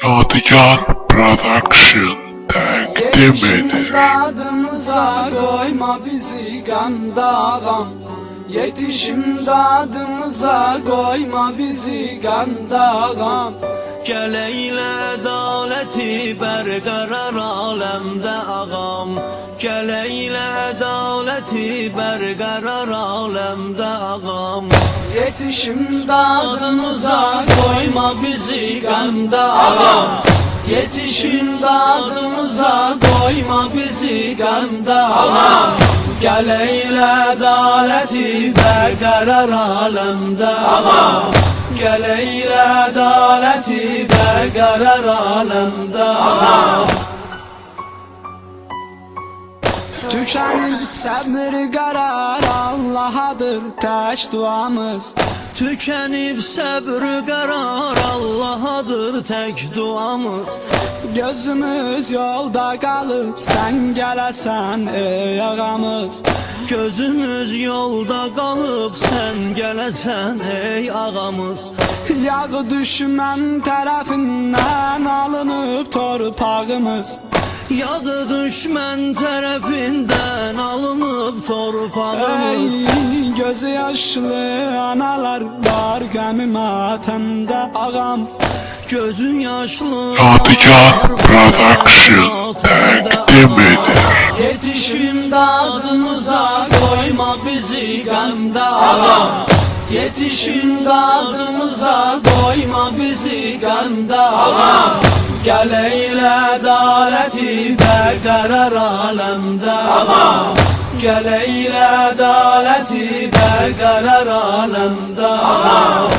Yadigar Production təqdim edir. Adımıza koyma bizi gandağam. Yetişim adımıza koyma bizi gandağam. Gəl eylə ədaləti bərqərar aləmdə ağam. Gəl eylə ədaləti bərqərar aləmdə ağam. Yetişim adımıza koyma bizi gandağam. Yetişim adımıza koyma bizi gandağam. Gəl eylə ədaləti bərqərar aləmdə ağam. Gəl eylə ədaləti bərqərar aləmdə ağam. Tükenip səbr qərar Allah'adır tək duamız. Tükənib səbr qərar Allah'adır tək duamız. Gözümüz yolda qalıb sən gələsən ey ağamız. Gözümüz yolda qalıb sən gələsən ey ağamız. Yağ düşmən tərəfindən alınıb torpağımız. Yağı düşmən tərəfindən alınıb torpağımız. Ey gözü yaşlı analar var qəmi matəmdə ağam. Gözü yaşlı Yadigar Production təqdim edir. Yetişim dadımıza koyma bizi qəmdə ağam. Yetişim dadımıza koyma bizi qəmdə ağam. Gəl eylə ədaləti bərqərar aləmdə ağam. Gəl eylə ədaləti bərqərar aləmdə ağam.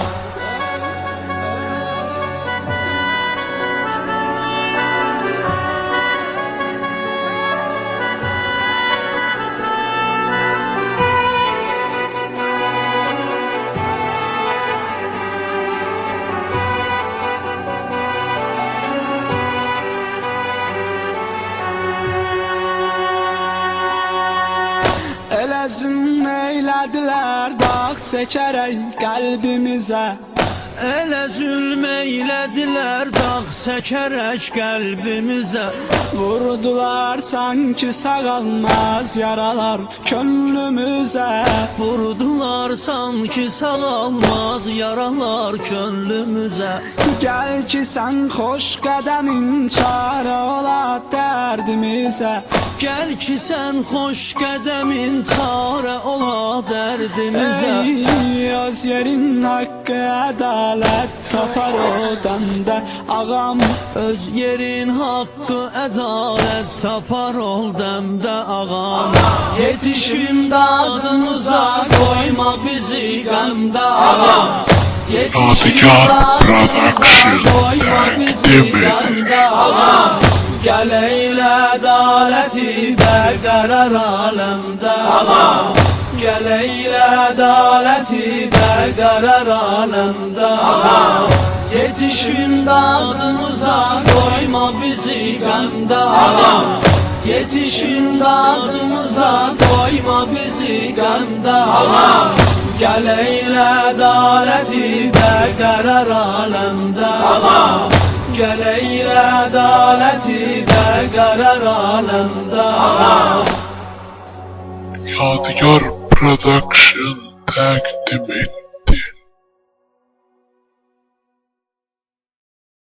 Elə zülm eylədilər dağ çəkərək qəlbimizə. Elə zülm eylədilər dağ çəkərək qəlbimizə. Vurdular sanki sağalmaz yaralar könlümüzə. Vurdular sanki sağalmaz yaralar könlümüzə. Gəl ki sən xoş qədəmin çarə ola dərdimizə. Gəl ki sən xoş qədəmin çarə ola dərdimizə. Ey öz yerin haqqı ədalət tapar o dəmdə ağam. Öz yerin haqqı ədalət tapar ol dəmdə ağam. Yetişim dadımıza koyma bizi qəmdə ağam. Yadigar Production təqdim edir. Gəl eylə ədaləti bərqərar aləmdə ağam. Gəl eylə ədaləti bərqərar aləmdə ağam. Yetişim dadımıza koyma bizi qəmdə ağam. Yetişim dadımıza koyma bizi qəmdə ağam. Gəl eylə ədaləti bərqərar aləmdə ağam. Gəl eylə ədaləti bərqərar aləmdə ağam. Yadigar Production təqdim edir.